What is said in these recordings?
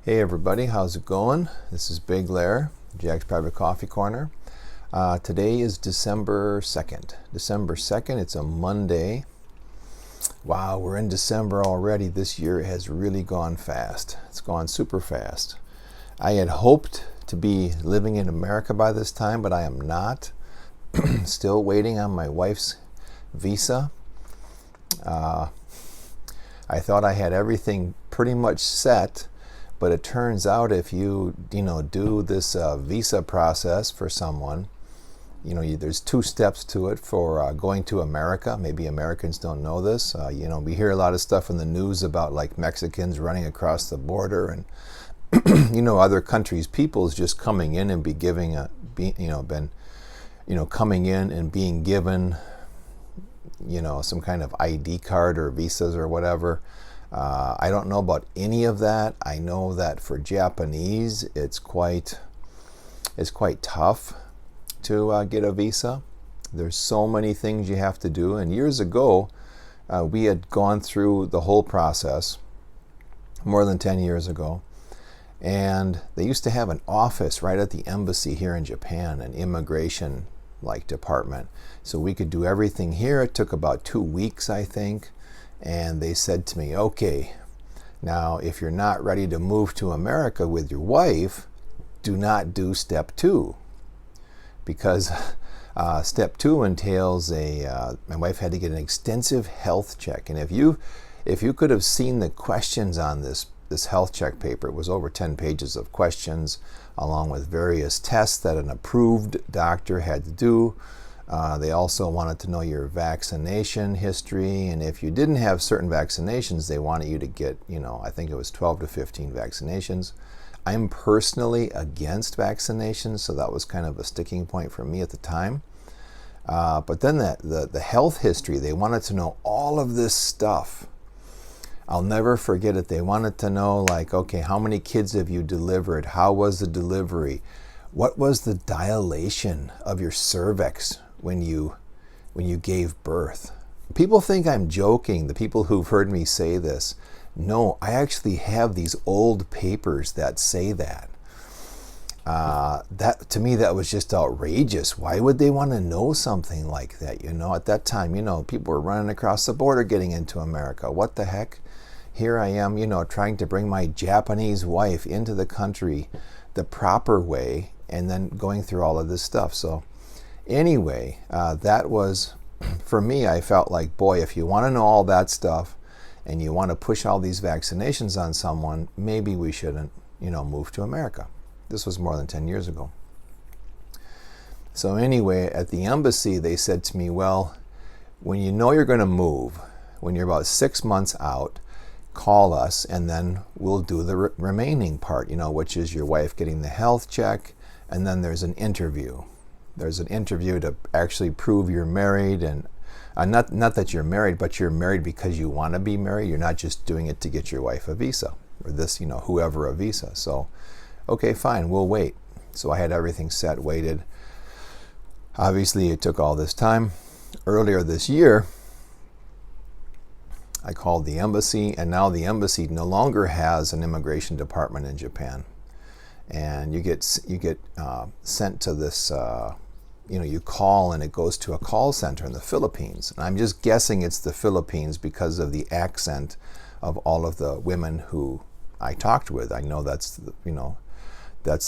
Hey everybody, how's it going? This is Big Lair, Jack's Private Coffee Corner. Today is December 2nd. December 2nd, it's a Monday. Wow, we're in December already. This year has really gone fast. It's gone super fast. I had hoped to be living in America by this time, but I am not. Still waiting on my wife's visa. I thought I had everything pretty much set. But it turns out if you do this visa process for someone, there's two steps to it for going to America. Maybe Americans don't know this. We hear a lot of stuff in the news about like Mexicans running across the border and other countries' peoples just coming in and coming in and being given some kind of ID card or visas or whatever. I don't know about any of that. I know that for Japanese, it's quite tough to get a visa. There's so many things you have to do. And years ago, we had gone through the whole process, more than 10 years ago. And they used to have an office right at the embassy here in Japan, an immigration department. So we could do everything here. It took about 2 weeks, I think. And they said to me, okay, now if you're not ready to move to America with your wife, do not do step 2. Because step 2 entails my wife had to get an extensive health check. And if you could have seen the questions on this health check paper, it was over 10 pages of questions, along with various tests that an approved doctor had to do. They also wanted to know your vaccination history, and if you didn't have certain vaccinations, they wanted you to get, I think it was 12 to 15 vaccinations. I'm personally against vaccinations, so that was kind of a sticking point for me at the time. But then the health history, they wanted to know all of this stuff. I'll never forget it. They wanted to know, okay, how many kids have you delivered? How was the delivery? What was the dilation of your cervix when you gave birth? People think I'm joking, the people who've heard me say this. No, I actually have these old papers that say that. That to me, that was just outrageous. Why would they want to know something like that? At that time, people were running across the border getting into America. What the heck? Here I am, trying to bring my Japanese wife into the country the proper way, and then going through all of this stuff. So anyway, that was, for me, I felt like, boy, if you want to know all that stuff and you want to push all these vaccinations on someone, maybe we shouldn't, move to America. This was more than 10 years ago. So anyway, at the embassy, they said to me, well, when you know you're going to move, when you're about 6 months out, call us and then we'll do the remaining part, which is your wife getting the health check, and then there's an interview. There's an interview to actually prove you're married, and not that you're married, but you're married because you want to be married. You're not just doing it to get your wife a visa, or this, whoever a visa. So, okay, fine, we'll wait. So I had everything set, waited. Obviously, it took all this time. Earlier this year, I called the embassy, and now the embassy no longer has an immigration department in Japan. And you get sent to this, you call and it goes to a call center in the Philippines. And I'm just guessing it's the Philippines because of the accent of all of the women who I talked with. I know that's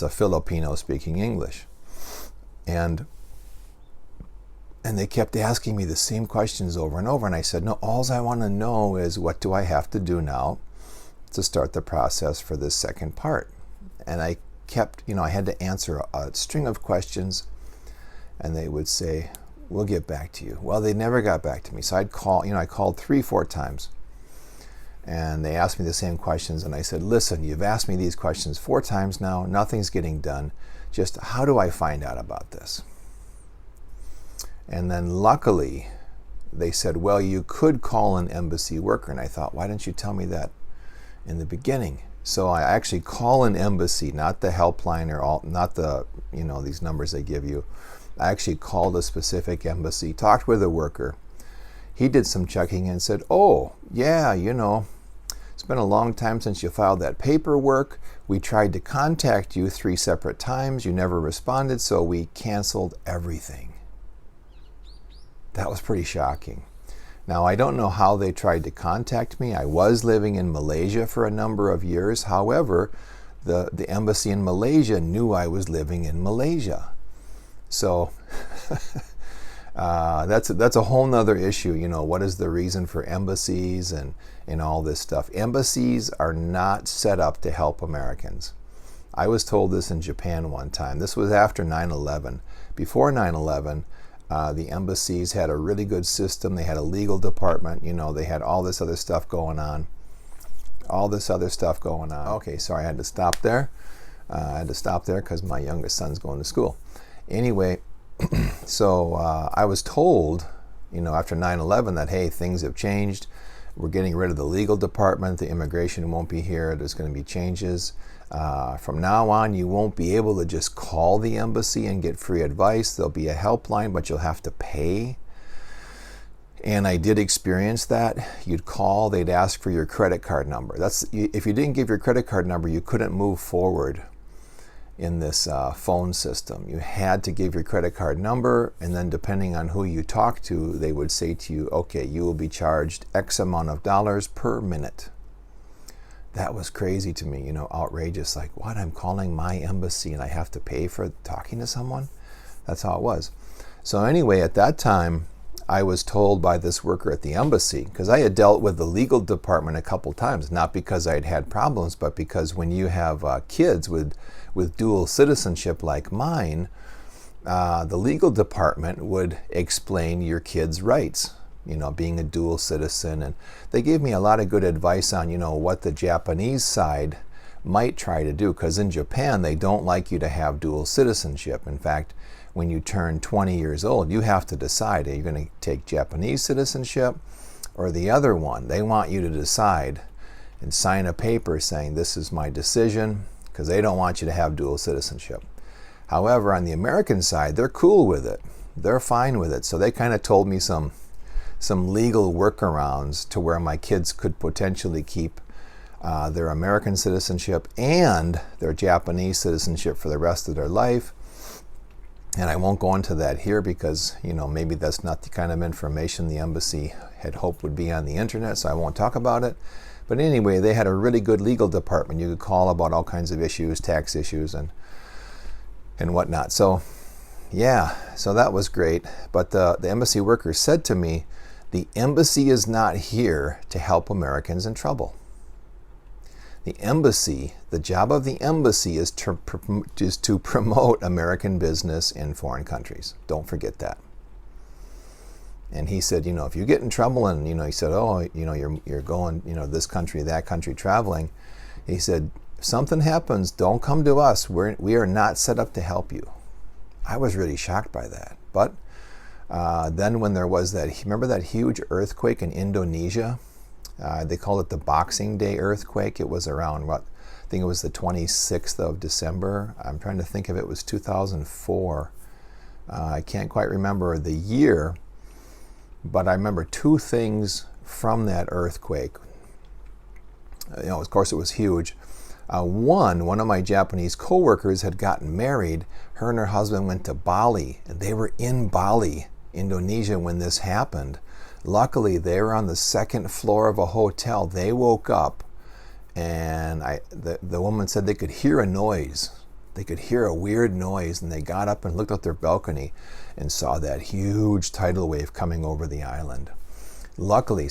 a Filipino speaking English. And they kept asking me the same questions over and over. And I said, no, all I want to know is, what do I have to do now to start the process for this second part? And I kept, I had to answer a string of questions, and they would say, we'll get back to you. Well, they never got back to me. So I'd call, I called 3-4 times, and they asked me the same questions. And I said, listen, you've asked me these questions 4 times now. Nothing's getting done. Just how do I find out about this? And then luckily, they said, well, you could call an embassy worker. And I thought, why didn't you tell me that in the beginning? So I actually call an embassy, not the helpline or not the, these numbers they give you. I actually called a specific embassy, talked with a worker. He did some checking and said, oh, yeah, been a long time since you filed that paperwork. We tried to contact you 3 separate times. You never responded, so we canceled everything. That was pretty shocking. Now, I don't know how they tried to contact me. I was living in Malaysia for a number of years. However, the embassy in Malaysia knew I was living in Malaysia. So that's a whole nother issue. You know, what is the reason for embassies and all this stuff? Embassies are not set up to help Americans. I was told this in Japan one time. This was after 9/11. Before 9/11, the embassies had a really good system. They had a legal department. You know, they had all this other stuff going on. Okay, sorry, I had to stop there. Because my youngest son's going to school. Anyway, so I was told, you know, after 9/11 that, hey, things have changed. We're getting rid of the legal department. The immigration won't be here. There's going to be changes. From now on, you won't be able to just call the embassy and get free advice. There'll be a helpline, but you'll have to pay. And I did experience that. You'd call, they'd ask for your credit card number. If you didn't give your credit card number, you couldn't move forward in this phone system. You had to give your credit card number, and then depending on who you talk to, they would say to you, okay, you will be charged X amount of dollars per minute. That was crazy to me, you know, outrageous. Like, what? I'm calling my embassy and I have to pay for talking to someone? That's how it was. So anyway, at that time, I was told by this worker at the embassy, because I had dealt with the legal department a couple times, not because I'd had problems, but because when you have kids with dual citizenship like mine, the legal department would explain your kids' rights, you know, being a dual citizen. And they gave me a lot of good advice on, you know, what the Japanese side might try to do, because in Japan, they don't like you to have dual citizenship. In fact, when you turn 20 years old, you have to decide, are you going to take Japanese citizenship or the other one? They want you to decide and sign a paper saying, this is my decision, because they don't want you to have dual citizenship. However, on the American side, they're cool with it. They're fine with it. So they kind of told me some legal workarounds to where my kids could potentially keep their American citizenship and their Japanese citizenship for the rest of their life. And I won't go into that here because, you know, maybe that's not the kind of information the embassy had hoped would be on the internet, so I won't talk about it. But anyway, they had a really good legal department. You could call about all kinds of issues, tax issues and whatnot. So, yeah, so that was great. But the embassy worker said to me, the embassy is not here to help Americans in trouble. The embassy, the job of the embassy is to promote American business in foreign countries. Don't forget that. And he said, you know, if you get in trouble and, you know, he said, oh, you know, you're going, you know, this country, that country traveling. He said, if something happens, don't come to us. We are not set up to help you. I was really shocked by that. But then when there was remember that huge earthquake in Indonesia? They called it the Boxing Day earthquake. It was around, I think it was the 26th of December. I'm trying to think if it was 2004. I can't quite remember the year, but I remember 2 things from that earthquake. You know, of course, it was huge. One of my Japanese coworkers had gotten married. Her and her husband went to Bali, and they were in Bali, Indonesia, when this happened. Luckily, they were on the 2nd floor of a hotel. They woke up, and the woman said they could hear a noise. They could hear a weird noise, and they got up and looked out their balcony and saw that huge tidal wave coming over the island. Luckily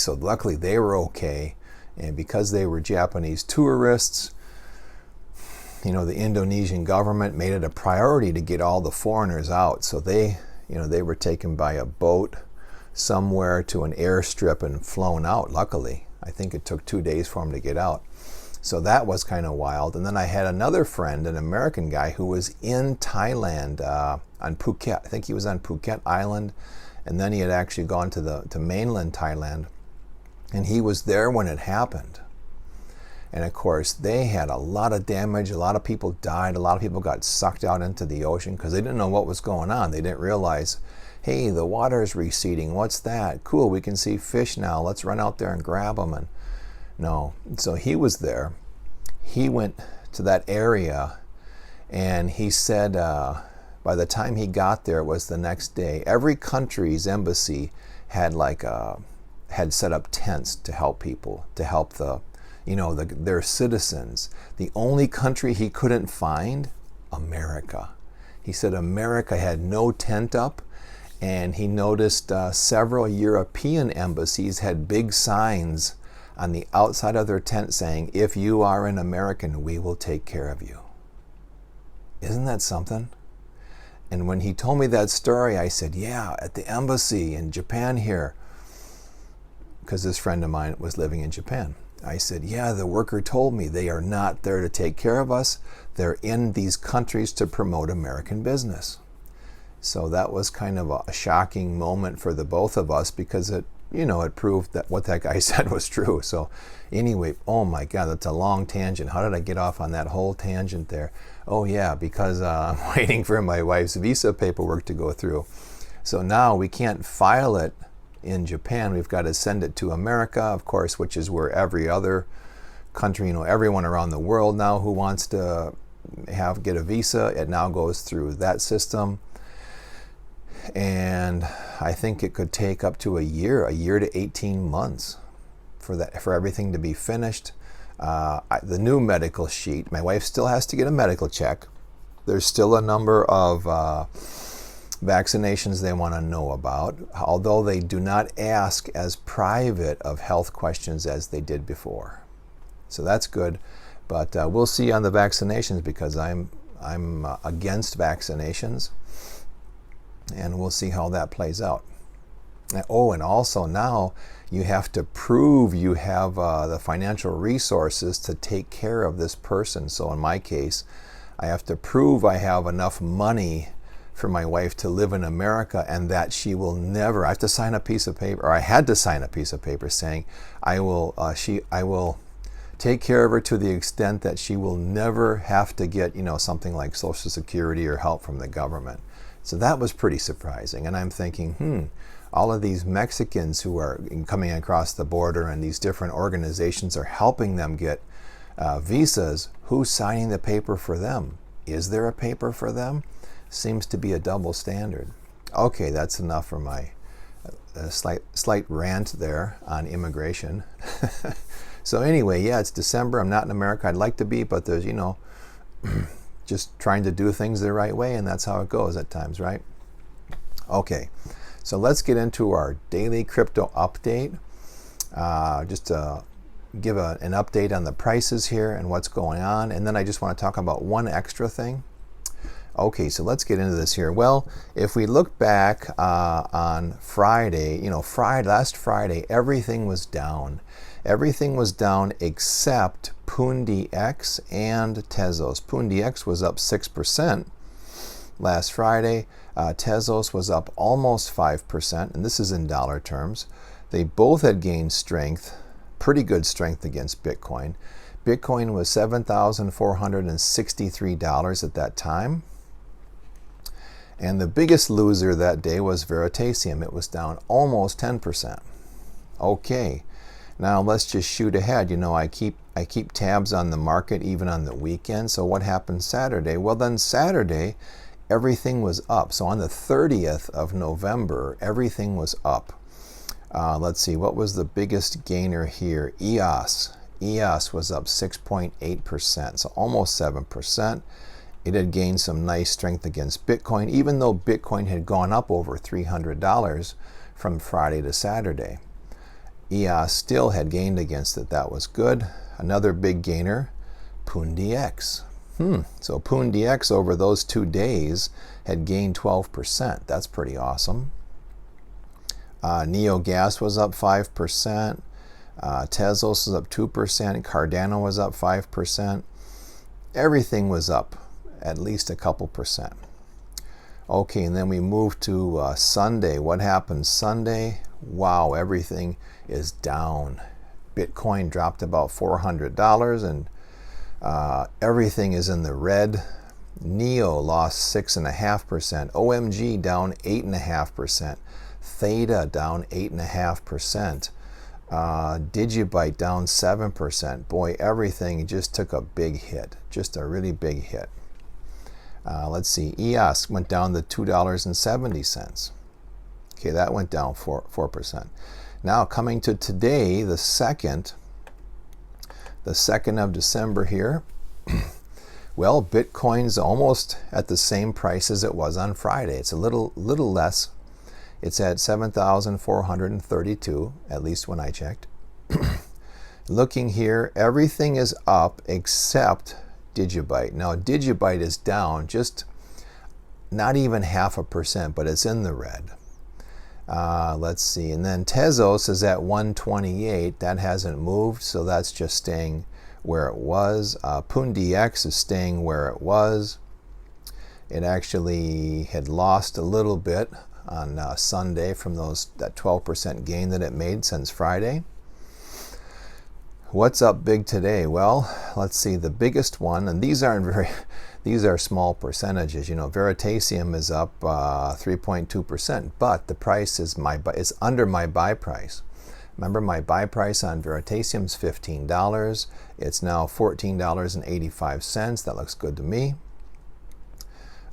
they were okay, and because they were Japanese tourists, you know, the Indonesian government made it a priority to get all the foreigners out. So they were taken by a boat somewhere to an airstrip and flown out, luckily. I think it took 2 days for them to get out. So that was kind of wild. And then I had another friend, an American guy, who was in Thailand, on Phuket. I think he was on Phuket Island, and then he had actually gone to mainland Thailand. And he was there when it happened. And of course, they had a lot of damage. A lot of people died. A lot of people got sucked out into the ocean because they didn't know what was going on. They didn't realize, hey, the water is receding. What's that? Cool, we can see fish now. Let's run out there and grab them. And No. So he was there. He went to that area, and he said by the time he got there, it was the next day. Every country's embassy had had set up tents to help people, to help their citizens. The only country he couldn't find, America. He said America had no tent up, and he noticed several European embassies had big signs on the outside of their tent saying, "If you are an American, we will take care of you." Isn't that something? And when he told me that story, I said, yeah, at the embassy in Japan here, because this friend of mine was living in Japan. I said, yeah, the worker told me they are not there to take care of us. They're in these countries to promote American business. So that was kind of a shocking moment for the both of us, because it proved that what that guy said was true. So anyway, oh my God, that's a long tangent. How did I get off on that whole tangent there? Oh yeah, because I'm waiting for my wife's visa paperwork to go through. So now we can't file it in Japan. We've got to send it to America, of course, which is where every other country, everyone around the world now who wants to get a visa, it now goes through that system. And I think it could take up to a year to 18 months for everything to be finished. The new medical sheet, my wife still has to get a medical check. There's still a number of vaccinations they want to know about, although they do not ask as private of health questions as they did before. So that's good, but we'll see on the vaccinations, because I'm against vaccinations, and we'll see how that plays out. Oh, and also now you have to prove you have the financial resources to take care of this person. So in my case, I have to prove I have enough money for my wife to live in America, and that she will never, I have to sign a piece of paper, or I had to sign a piece of paper saying I will take care of her to the extent that she will never have to get, something like Social Security or help from the government. So that was pretty surprising. And I'm thinking, all of these Mexicans who are coming across the border, and these different organizations are helping them get visas, who's signing the paper for them? Is there a paper for them? Seems to be a double standard. Okay, that's enough for my slight rant there on immigration. So anyway, yeah, it's December. I'm not in America. I'd like to be, but there's, just trying to do things the right way, and that's how it goes at times, right? Okay, so let's get into our daily crypto update. Just to give an update on the prices here and what's going on, and then I just want to talk about one extra thing. Okay, so let's get into this here. Well, if we look back on Friday, last Friday, everything was down. Everything was down except PoonDX and Tezos. PoonDX was up 6% last Friday. Tezos was up almost 5%, and this is in dollar terms. They both had gained strength, pretty good strength against Bitcoin. Bitcoin was $7,463 at that time. And the biggest loser that day was Veritasium. It was down almost 10%. Okay, now let's just shoot ahead. I keep tabs on the market even on the weekend. So what happened Saturday? Well, then Saturday, everything was up. So on the 30th of November, everything was up. Let's see, what was the biggest gainer here? EOS. EOS was up 6.8%, so almost 7%. It had gained some nice strength against Bitcoin, even though Bitcoin had gone up over $300 from Friday to Saturday. EOS still had gained against it. That was good. Another big gainer, PoonDX. So PoonDX over those 2 days had gained 12%. That's pretty awesome. NeoGas was up 5%. Tezos was up 2%. Cardano was up 5%. Everything was up at least a couple percent. Okay, and then we move to Sunday. What happened Sunday? Wow, everything is down. Bitcoin dropped about $400, and everything is in the red. Neo lost 6.5%. OMG down 8.5%. Theta down 8.5%. Digibyte down 7%. Boy, everything just took a big hit, just a really big hit. Let's see, EOS went down to $2.70. Okay, that went down 4%. Now coming to today, the 2nd of December here. Well, Bitcoin's almost at the same price as it was on Friday. It's a little less. It's at 7,432, at least when I checked. Looking here, everything is up except Digibyte. Now, Digibyte is down just not even 0.5%, but it's in the red. Let's see. And then Tezos is at 128. That hasn't moved, so that's just staying where it was. PundiX is staying where it was. It actually had lost a little bit on Sunday from that 12% gain that it made since Friday. What's up big today? Well, let's see, the biggest one, and these are small percentages. You know, Veritasium is up 3.2%, but the price is under my buy price. Remember, my buy price on Veritasium is $15. It's now $14.85. That looks good to me.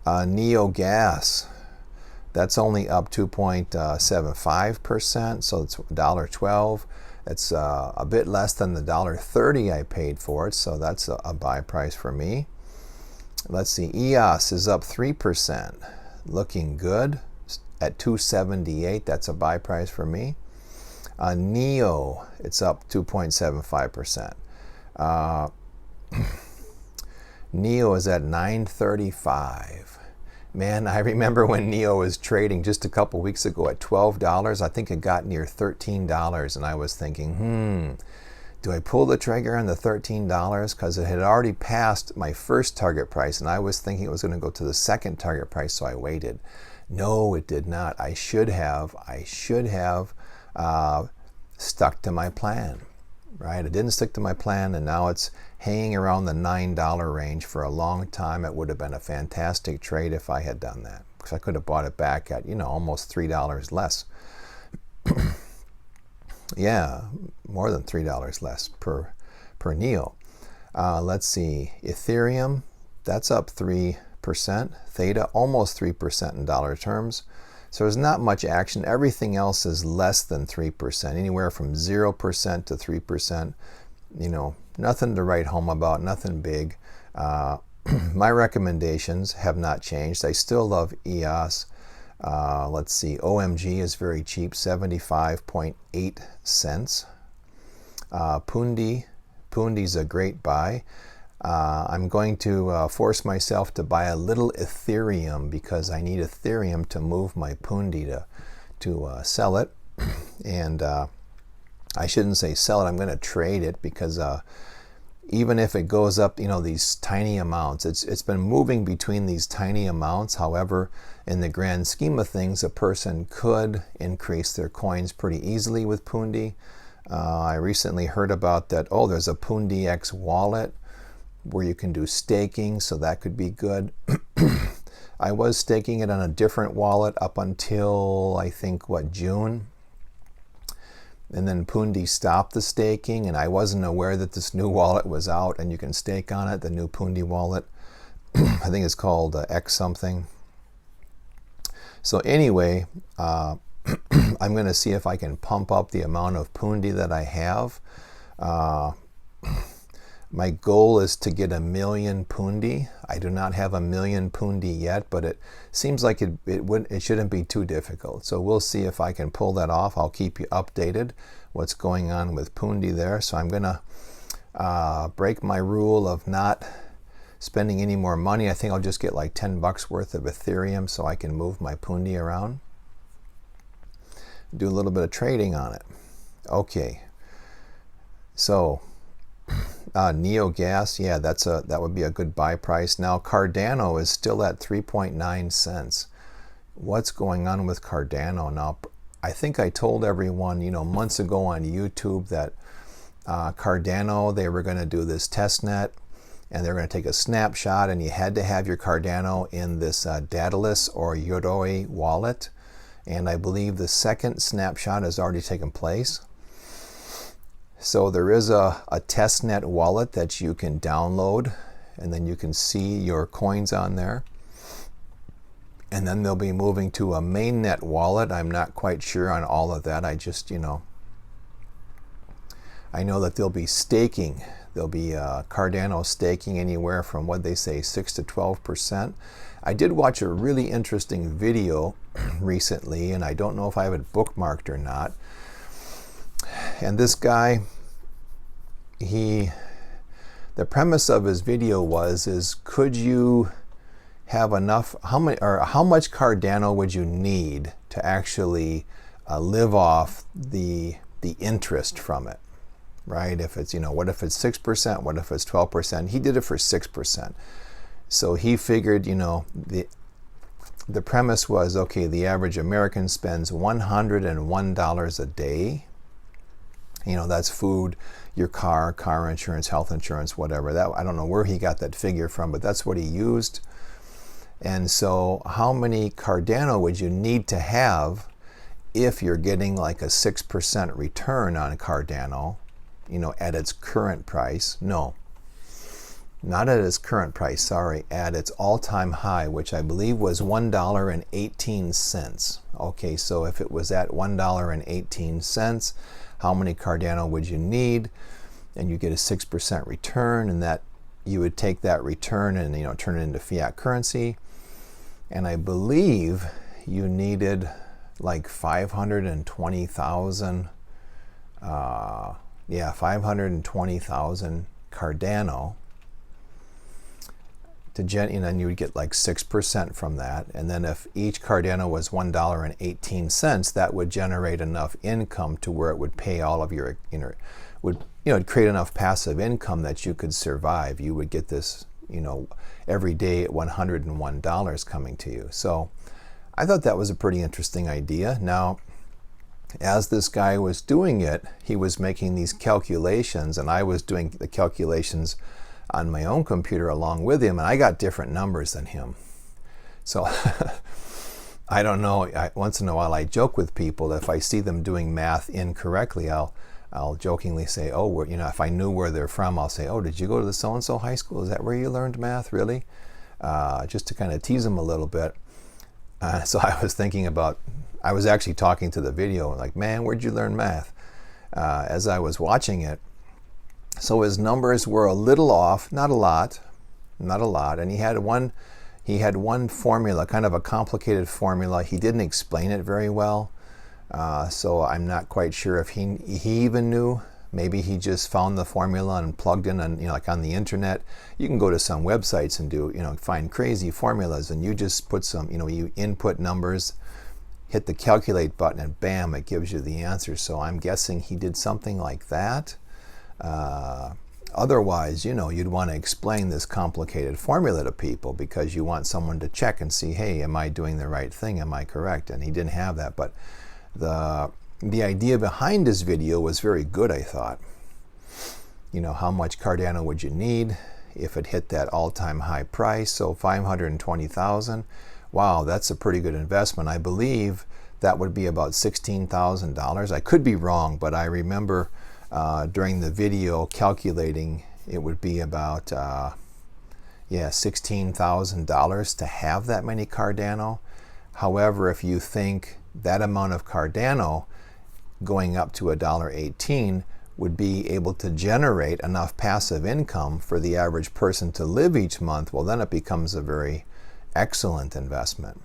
Neogas, that's only up 2.75%, so it's $1.12. It's a bit less than the $1.30 I paid for it, so that's a buy price for me. Let's see, EOS is up 3%, looking good at $2.78. That's a buy price for me. NEO, it's up 2.75%. NEO is at $9.35. Man, I remember when NEO was trading just a couple weeks ago at $12. I think it got near $13, and I was thinking, do I pull the trigger on the $13? Because it had already passed my first target price, and I was thinking it was going to go to the second target price, so I waited. No, it did not. I should have stuck to my plan, right? I didn't stick to my plan, and now it's hanging around the $9 range for a long time. It would have been a fantastic trade if I had done that, because I could have bought it back at, almost $3 less. Yeah, more than $3 less per NEO. Let's see, Ethereum, that's up 3%. Theta, almost 3% in dollar terms. So there's not much action. Everything else is less than 3%, anywhere from 0% to 3%. Nothing to write home about, nothing big. My recommendations have not changed. I still love EOS. Let's see, OMG is very cheap, 75.8 cents. Pundi's a great buy. I'm going to force myself to buy a little Ethereum, because I need Ethereum to move my Pundi to sell it. And I shouldn't say sell it, I'm going to trade it, because even if it goes up, these tiny amounts, it's been moving between these tiny amounts. However, in the grand scheme of things, a person could increase their coins pretty easily with Pundi. I recently heard about that, there's a PundiX wallet where you can do staking, so that could be good. I was staking it on a different wallet up until, I think, June? And then Pundi stopped the staking, and I wasn't aware that this new wallet was out and you can stake on it, the new Pundi wallet. I think it's called X something. So anyway, I'm going to see if I can pump up the amount of Pundi that I have. My goal is to get 1 million Pundi. I do not have 1 million Pundi yet, but it seems like it shouldn't be too difficult. So we'll see if I can pull that off. I'll keep you updated what's going on with Pundi there. So I'm going to break my rule of not spending any more money. I think I'll just get like $10 worth of Ethereum so I can move my Pundi around. Do a little bit of trading on it. Okay. So Neogas, yeah, that would be a good buy price. Now Cardano is still at 3.9 cents. What's going on with Cardano now? I think I told everyone, months ago on YouTube that Cardano, they were going to do this test net, and they're going to take a snapshot, and you had to have your Cardano in this Daedalus or Yoroi wallet. And I believe the second snapshot has already taken place. So there is a testnet wallet that you can download, and then you can see your coins on there. And then they'll be moving to a mainnet wallet. I'm not quite sure on all of that. I just, I know that they'll be staking. There'll be Cardano staking anywhere from, what they say, 6 to 12%. I did watch a really interesting video recently, and I don't know if I have it bookmarked or not. And this guy, the premise of his video is could you have enough, how much Cardano would you need to actually live off the interest from it, right? If it's, what if it's 6%, what if it's 12%? He did it for 6%. So he figured, the premise was, okay, the average American spends $101 a day. That's food, your car insurance, health insurance, whatever. That, I don't know where he got that figure from, but that's what he used. And so how many Cardano would you need to have if you're getting like a 6% return on Cardano, at its current price? No, not at its current price, sorry, at its all-time high, which I believe was $1.18. Okay, so if it was at $1.18, how many Cardano would you need? And you get a 6% return, and that you would take that return and turn it into fiat currency. And I believe you needed like 520,000 520,000 Cardano to and you would get like 6% from that. And then if each Cardano was $1.18, that would generate enough income to where it would pay all of your, it'd create enough passive income that you could survive. You would get this, every day at $101 coming to you. So I thought that was a pretty interesting idea. Now, as this guy was doing it, he was making these calculations, and I was doing the calculations on my own computer along with him, and I got different numbers than him. So I don't know, once in a while I joke with people, if I see them doing math incorrectly, I'll jokingly say, oh, if I knew where they're from, I'll say, oh, did you go to the so-and-so high school? Is that where you learned math, really? Just to kind of tease them a little bit. So I was thinking about, I was actually talking to the video, like, man, where'd you learn math? As I was watching it. So his numbers were a little off, not a lot, and he had one formula, kind of a complicated formula. He didn't explain it very well. So I'm not quite sure if he even knew. Maybe he just found the formula and plugged in on, like on the internet. You can go to some websites and do, find crazy formulas, and you just put some, you input numbers, hit the calculate button, and bam, it gives you the answer. So I'm guessing he did something like that. Otherwise, you'd want to explain this complicated formula to people because you want someone to check and see, hey, am I doing the right thing? Am I correct? And he didn't have that. But the idea behind this video was very good, I thought. How much Cardano would you need if it hit that all-time high price? So 520,000. Wow, that's a pretty good investment. I believe that would be about $16,000. I could be wrong, but I remember during the video calculating it would be about $16,000 to have that many Cardano. However, if you think that amount of Cardano going up to $1.18 would be able to generate enough passive income for the average person to live each month, well, then it becomes a very excellent investment.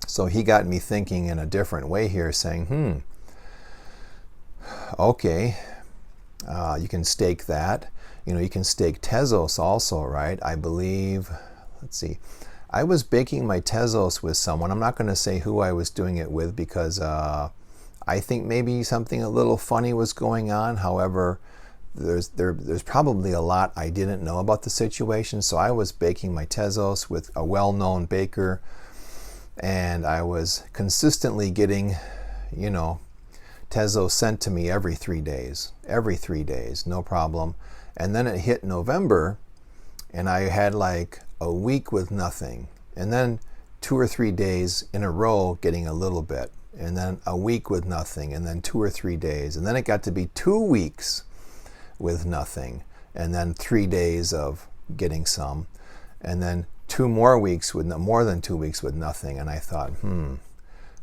So he got me thinking in a different way here, saying, okay, you can stake that. You can stake Tezos also, right? I believe, let's see, I was baking my Tezos with someone. I'm not going to say who I was doing it with because I think maybe something a little funny was going on. However, there's probably a lot I didn't know about the situation. So I was baking my Tezos with a well-known baker, and I was consistently getting, Tezos sent to me every 3 days, no problem. And then it hit November, and I had like a week with nothing, and then 2 or 3 days in a row getting a little bit. and then a week with nothing, and then 2 or 3 days, and then it got to be 2 weeks with nothing, and then 3 days of getting some, and then 2 more weeks with more than 2 weeks with nothing. And I thought,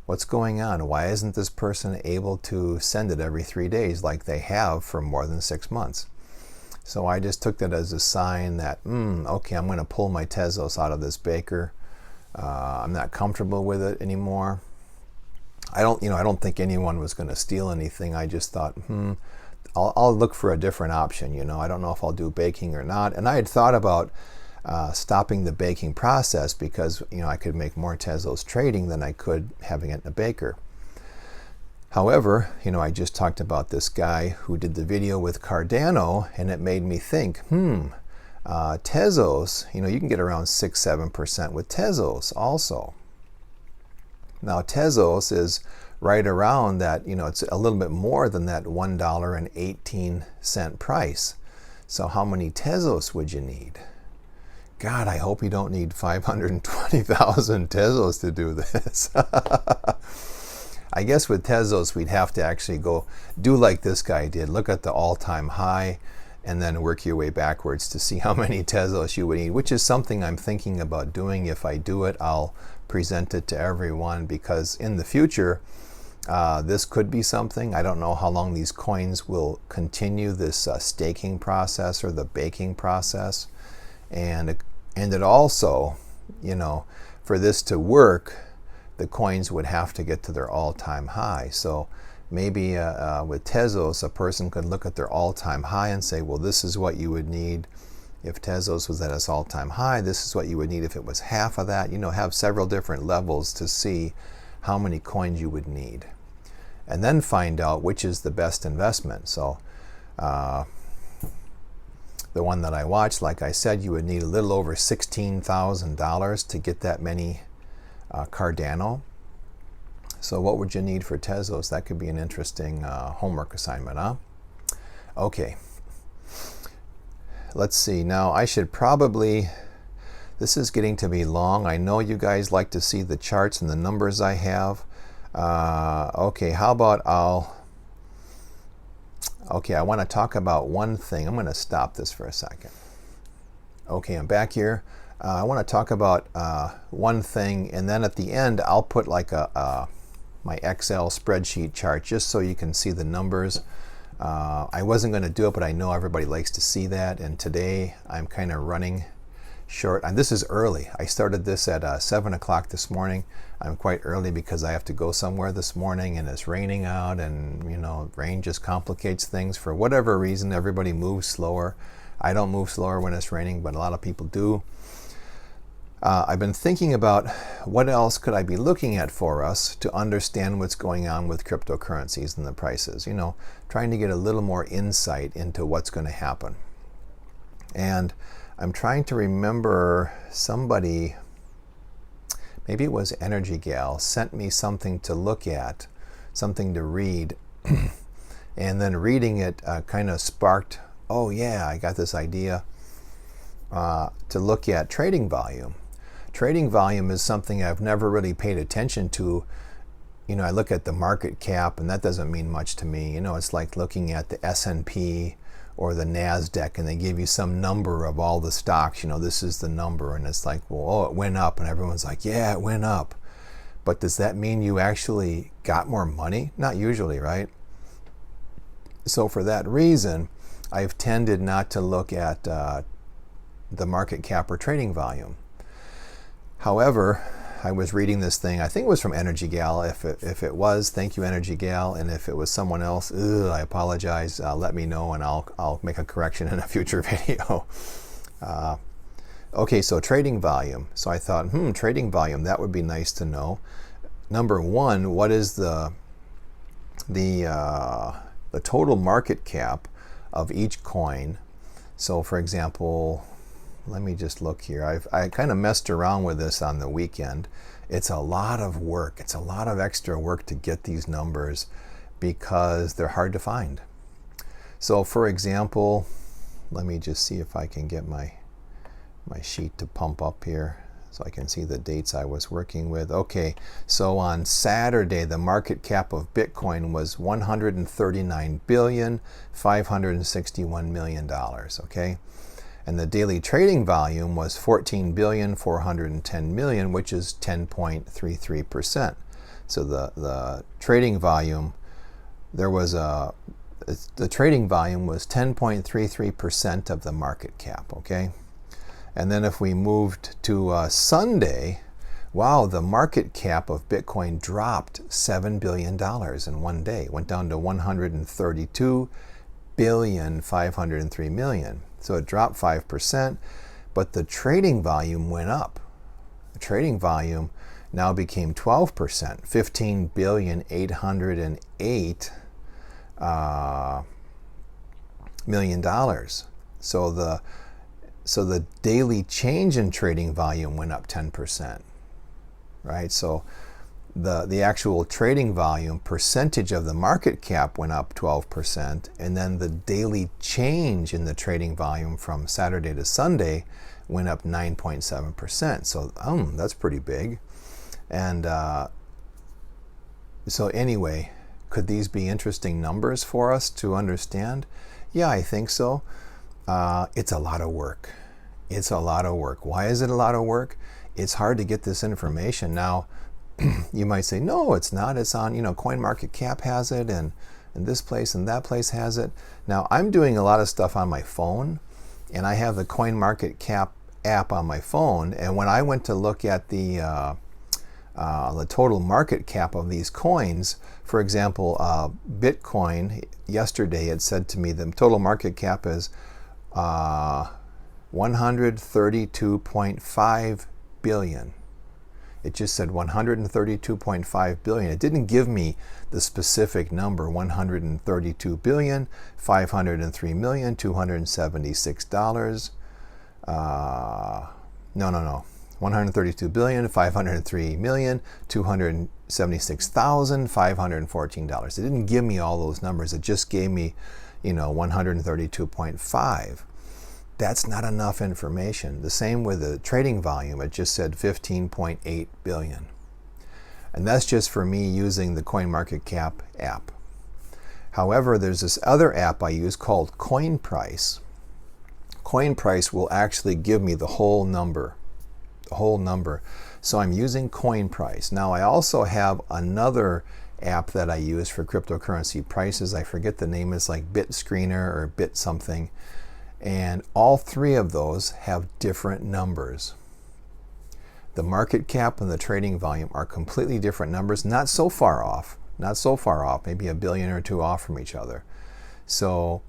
what's going on? Why isn't this person able to send it every 3 days like they have for more than 6 months? So I just took that as a sign that, okay, I'm going to pull my Tezos out of this baker. I'm not comfortable with it anymore. I don't think anyone was going to steal anything. I just thought, I'll look for a different option. I don't know if I'll do baking or not. And I had thought about stopping the baking process because I could make more Tezos trading than I could having it in a baker. However, I just talked about this guy who did the video with Cardano, and it made me think, Tezos, you can get around 6-7% with Tezos also. Now Tezos is right around that, it's a little bit more than that $1.18 price. So how many Tezos would you need? God, I hope you don't need 520,000 Tezos to do this. I guess with Tezos, we'd have to actually go do like this guy did. Look at the all-time high and then work your way backwards to see how many Tezos you would need, which is something I'm thinking about doing. If I do it, I'll present it to everyone, because in the future, this could be something. I don't know how long these coins will continue this staking process or the baking process. And it also, for this to work, the coins would have to get to their all-time high. So maybe with Tezos, a person could look at their all-time high and say, well, this is what you would need if Tezos was at its all-time high. This is what you would need if it was half of that. Have several different levels to see how many coins you would need, and then find out which is the best investment. So the one that I watched, like I said, you would need a little over $16,000 to get that many Cardano. So what would you need for Tezos? That could be an interesting homework assignment, huh? Okay. Let's see. Now I should probably, this is getting to be long. I know you guys like to see the charts and the numbers I have. Okay, how about I want to talk about one thing. I'm going to stop this for a second. Okay, I'm back here. I want to talk about one thing, and then at the end I'll put like my Excel spreadsheet chart just so you can see the numbers. I wasn't going to do it, but I know everybody likes to see that, and today I'm kind of running short. And this is early. I started this at 7 o'clock this morning. I'm quite early because I have to go somewhere this morning, and it's raining out, and rain just complicates things. For whatever reason, everybody moves slower. I don't move slower when it's raining, but a lot of people do. I've been thinking about what else could I be looking at for us to understand what's going on with cryptocurrencies and the prices, trying to get a little more insight into what's going to happen. And I'm trying to remember, somebody, maybe it was Energy Gal, sent me something to look at, something to read, and then reading it kind of sparked, oh yeah, I got this idea to look at trading volume. Trading volume is something I've never really paid attention to. I look at the market cap, and that doesn't mean much to me. It's like looking at the S&P or the NASDAQ, and they give you some number of all the stocks. This is the number, and it's like, well, oh, it went up, and everyone's like, yeah, it went up. But does that mean you actually got more money? Not usually, right? So for that reason, I've tended not to look at the market cap or trading volume. However, I was reading this thing, I think it was from Energy Gal. If it was, thank you, Energy Gal. And if it was someone else, I apologize. Let me know, and I'll make a correction in a future video. Okay, so trading volume. So I thought, trading volume, that would be nice to know. Number one, what is the total market cap of each coin? So for example, let me just look here. I kind of messed around with this on the weekend. It's a lot of work. It's a lot of extra work to get these numbers because they're hard to find. So for example, let me just see if I can get my sheet to pump up here. so I can see the dates I was working with. Okay, so on Saturday, the market cap of Bitcoin was $139,561,000,000, okay? And the daily trading volume was 14,410,000,000, which is 10.33%. So the trading volume, the trading volume was 10.33% of the market cap, okay? And then if we moved to Sunday, wow, the market cap of Bitcoin dropped $7 billion in one day. It went down to 132,503,000,000. So it dropped 5%, but the trading volume went up. The trading volume now became 12%, $15,808,000,000. So the daily change in trading volume went up 10%, right? So the actual trading volume percentage of the market cap went up 12%, and then the daily change in the trading volume from Saturday to Sunday went up 9.7%. So that's pretty big. And so anyway, could these be interesting numbers for us to understand? Yeah, I think so. It's a lot of work. It's a lot of work. Why is it a lot of work? It's hard to get this information. Now, you might say, no, it's not. It's on, CoinMarketCap has it, and this place and that place has it. Now, I'm doing a lot of stuff on my phone, and I have the CoinMarketCap app on my phone. And when I went to look at the total market cap of these coins, for example, Bitcoin, yesterday it said to me the total market cap is 132.5 billion. It just said 132.5 billion. It didn't give me the specific number, 132,503,276,000. No. 132,503,276,514. It didn't give me all those numbers. It just gave me, 132.5. That's not enough information. The same with the trading volume. It just said 15.8 billion. And that's just for me using the CoinMarketCap app. However, there's this other app I use called CoinPrice. CoinPrice will actually give me the whole number. So I'm using CoinPrice. Now I also have another app that I use for cryptocurrency prices. I forget the name. It's like BitScreener or Bit something. And all three of those have different numbers. The market cap and the trading volume are completely different numbers, not so far off, maybe a billion or two off from each other. So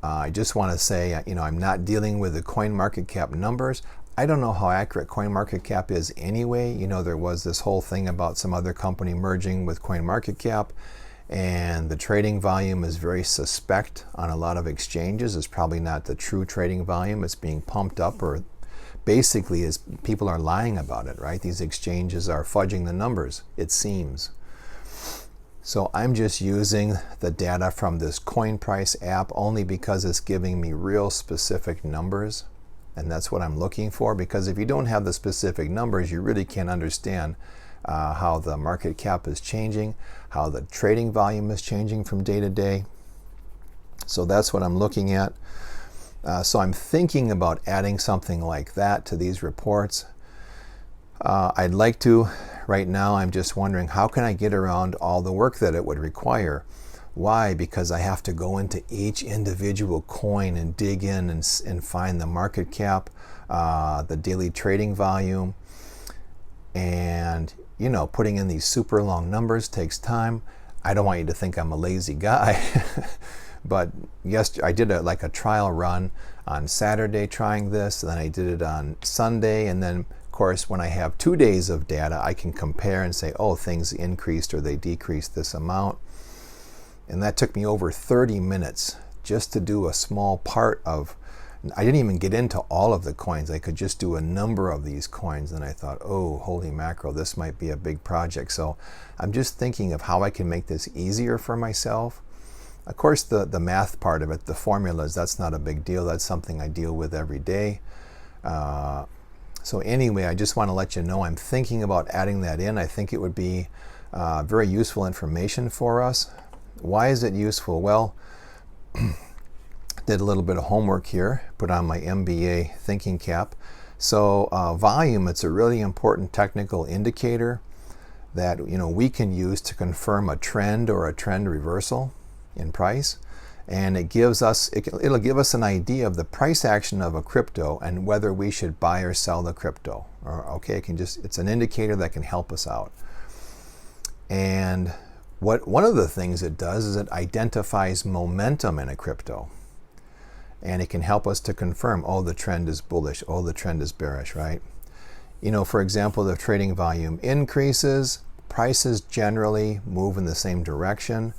I just want to say, I'm not dealing with the CoinMarketCap numbers. I don't know how accurate CoinMarketCap is anyway. There was this whole thing about some other company merging with CoinMarketCap, and the trading volume is very suspect on a lot of exchanges. It's probably not the true trading volume. It's being pumped up, or basically is people are lying about it, right? These exchanges are fudging the numbers, it seems. So I'm just using the data from this CoinPrice app only because it's giving me real specific numbers. And that's what I'm looking for, because if you don't have the specific numbers, you really can't understand how the market cap is changing, how the trading volume is changing from day to day. So that's what I'm looking at. So I'm thinking about adding something like that to these reports. I'd like to. Right now, I'm just wondering, how can I get around all the work that it would require? Why? Because I have to go into each individual coin and dig in and find the market cap, the daily trading volume, and putting in these super long numbers takes time. I don't want you to think I'm a lazy guy, but yes, I did a trial run on Saturday trying this, and then I did it on Sunday, and then of course when I have 2 days of data, I can compare and say, oh, things increased or they decreased this amount. And that took me over 30 minutes just to do a small part of, I didn't even get into all of the coins. I could just do a number of these coins. And I thought, oh, holy mackerel, this might be a big project. So I'm just thinking of how I can make this easier for myself. Of course, the math part of it, the formulas, that's not a big deal. That's something I deal with every day. So anyway, I just want to let you know I'm thinking about adding that in. I think it would be very useful information for us. Why is it useful? Well, did a little bit of homework here, put on my MBA thinking cap. So volume, it's a really important technical indicator that we can use to confirm a trend or a trend reversal in price. And it'll give us an idea of the price action of a crypto and whether we should buy or sell the crypto. It's an indicator that can help us out. And one of the things it does is it identifies momentum in a crypto. And it can help us to confirm, oh, the trend is bullish, oh, the trend is bearish, right? For example, the trading volume increases, prices generally move in the same direction.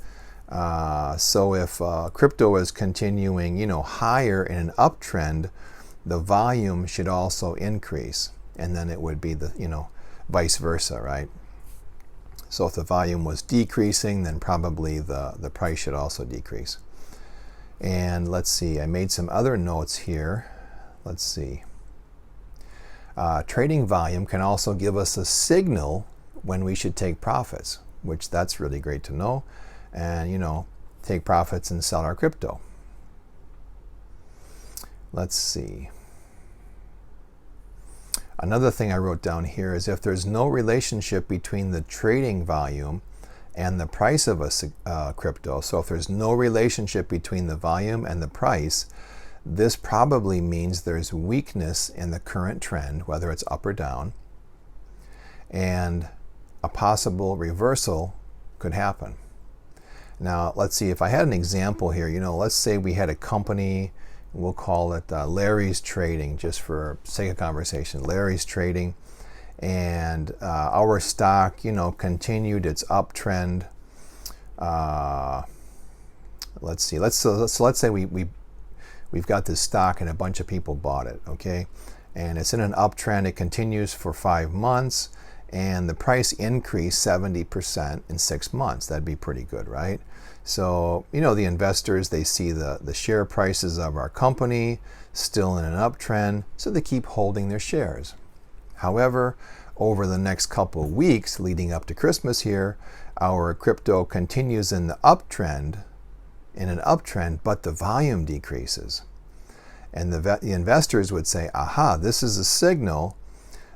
So if crypto is continuing, higher in an uptrend, the volume should also increase, and then it would be the, vice versa, right? So if the volume was decreasing, then probably the price should also decrease. And let's see, I made some other notes here. Let's see. Trading volume can also give us a signal when we should take profits, which that's really great to know. And take profits and sell our crypto. Let's see. Another thing I wrote down here is if there's no relationship between the trading volume and the price of a crypto, so if there's no relationship between the volume and the price, this probably means there's weakness in the current trend, whether it's up or down, and a possible reversal could happen. Now, let's see, if I had an example here, let's say we had a company, we'll call it Larry's Trading, just for sake of conversation, Larry's Trading, and our stock, continued its uptrend. Let's see, let's say we've got this stock and a bunch of people bought it, okay? And it's in an uptrend, it continues for 5 months, and the price increased 70% in 6 months. That'd be pretty good, right? So, the investors, they see the share prices of our company still in an uptrend, so they keep holding their shares. However, over the next couple of weeks leading up to Christmas here, our crypto continues in an uptrend, but the volume decreases. And the investors would say, aha, this is a signal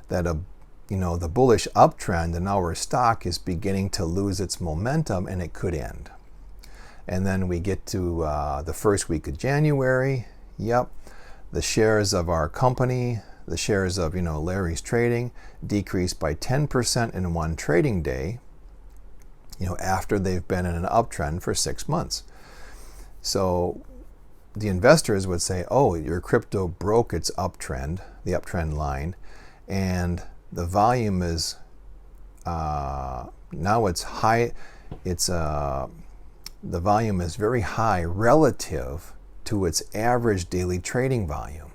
that the bullish uptrend in our stock is beginning to lose its momentum and it could end. And then we get to the first week of January. Yep, the shares of our company, the shares of Larry's Trading decreased by 10% in one trading day, after they've been in an uptrend for 6 months. So the investors would say, oh, your crypto broke its uptrend, the uptrend line, and the volume is now it's high. The volume is very high relative to its average daily trading volume.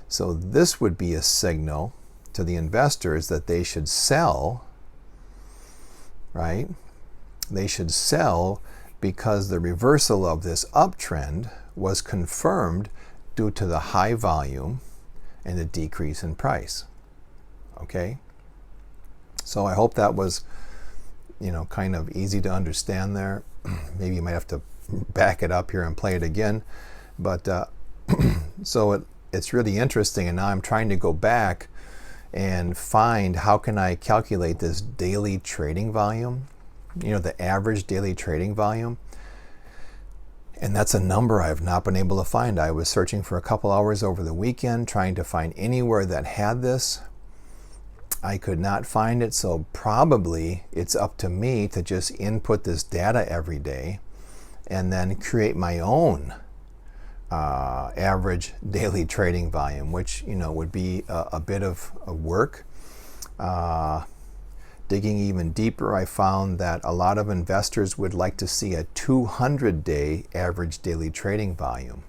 So this would be a signal to the investors that they should sell, right? They should sell because the reversal of this uptrend was confirmed due to the high volume and the decrease in price. Okay? So I hope that was, kind of easy to understand there. Maybe you might have to back it up here and play it again. But so it's really interesting, and now I'm trying to go back and find how can I calculate this daily trading volume, the average daily trading volume. And that's a number I've not been able to find. I was searching for a couple hours over the weekend, trying to find anywhere that had this. I could not find it, so probably it's up to me to just input this data every day and then create my own average daily trading volume, which would be a bit of work. Digging even deeper, I found that a lot of investors would like to see a 200-day average daily trading volume.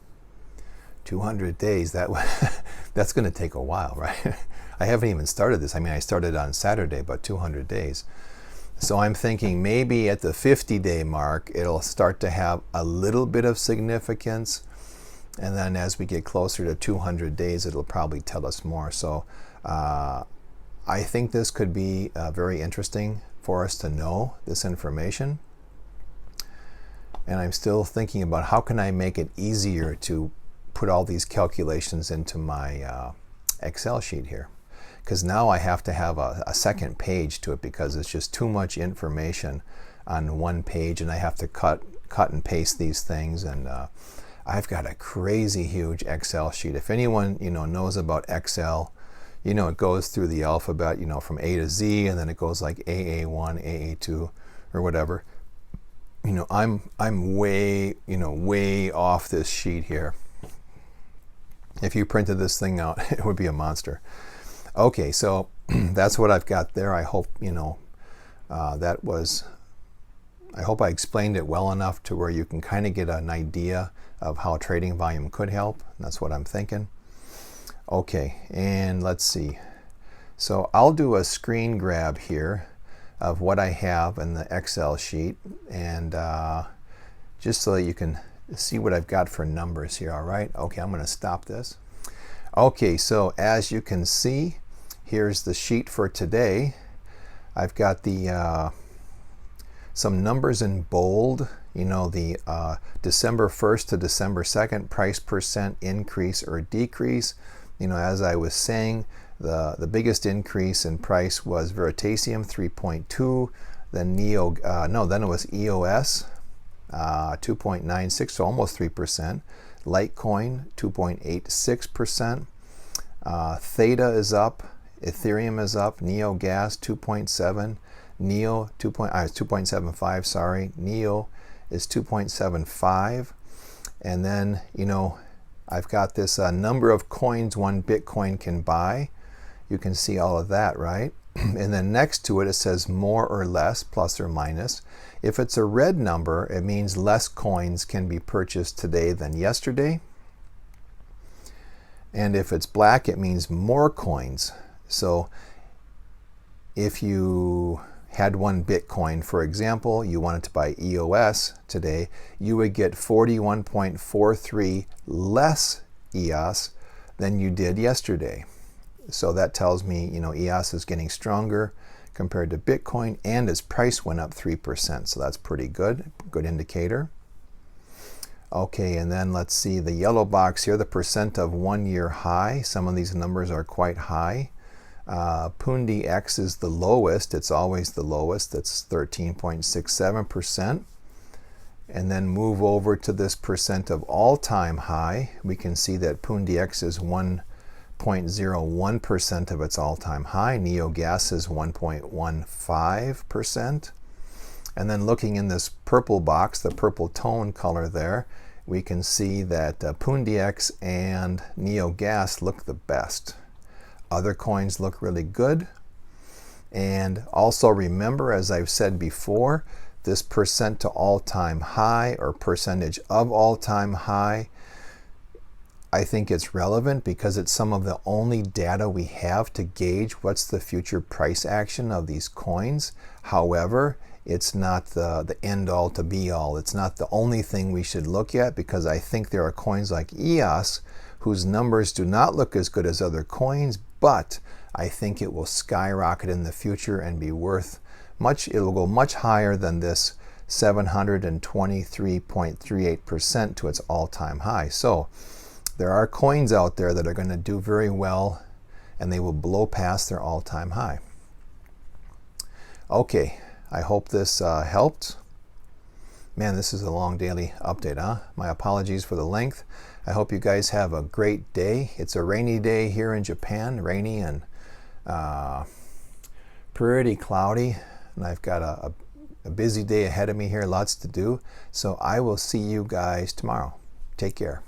200 days, that's going to take a while, right? I haven't even started this. I started on Saturday, but 200 days. So I'm thinking maybe at the 50-day mark, it'll start to have a little bit of significance. And then as we get closer to 200 days, it'll probably tell us more. So I think this could be very interesting for us to know this information. And I'm still thinking about how can I make it easier to put all these calculations into my Excel sheet here. Because now I have to have a second page to it because it's just too much information on one page, and I have to cut and paste these things. And I've got a crazy huge Excel sheet. If anyone knows about Excel, it goes through the alphabet, from A to Z, and then it goes like AA1, AA2, or whatever. I'm way off this sheet here. If you printed this thing out, it would be a monster. Okay, so that's what I've got there. I hope I hope I explained it well enough to where you can kind of get an idea of how trading volume could help. That's what I'm thinking. Okay, and let's see. So I'll do a screen grab here of what I have in the Excel sheet, and just so that you can see what I've got for numbers here. All right, okay, I'm going to stop this. Okay, so as you can see, here's the sheet for today. I've got the some numbers in bold, the December 1st to December 2nd price percent increase or decrease. As I was saying, the biggest increase in price was Veritasium 3.2, then then it was EOS 2.96, so almost 3%. Litecoin 2.86%. Theta is up, Ethereum is up, NeoGas 2.7, Neo 2.75, sorry, Neo is 2.75, and then I've got this number of coins one Bitcoin can buy. You can see all of that, right? And then next to it says more or less, plus or minus. If it's a red number, it means less coins can be purchased today than yesterday. And if it's black, it means more coins. So if you had one Bitcoin, for example, you wanted to buy EOS today, you would get 41.43 less EOS than you did yesterday. So that tells me, EOS is getting stronger compared to Bitcoin, and its price went up 3%. So that's pretty good indicator. Okay, and then let's see the yellow box here, the percent of 1 year high. Some of these numbers are quite high. Pundi X is the lowest. It's always the lowest. That's 13.67%. And then move over to this percent of all-time high. We can see that Pundi X is 1.01% of its all-time high. NeoGas is 1.15%. And then looking in this purple box, the purple tone color there, we can see that Pundi X and NeoGas look the best. Other coins look really good. And also remember, as I've said before, this percent to all-time high or percentage of all-time high, I think it's relevant because it's some of the only data we have to gauge what's the future price action of these coins. However, it's not the end-all to be-all. It's not the only thing we should look at, because I think there are coins like EOS whose numbers do not look as good as other coins, but I think it will skyrocket in the future and be worth much. It will go much higher than this 723.38% to its all-time high. So there are coins out there that are going to do very well, and they will blow past their all-time high. Okay, I hope this helped. Man, this is a long daily update, huh? My apologies for the length. I hope you guys have a great day. It's a rainy day here in Japan, rainy and pretty cloudy. And I've got a busy day ahead of me here, lots to do. So I will see you guys tomorrow. Take care.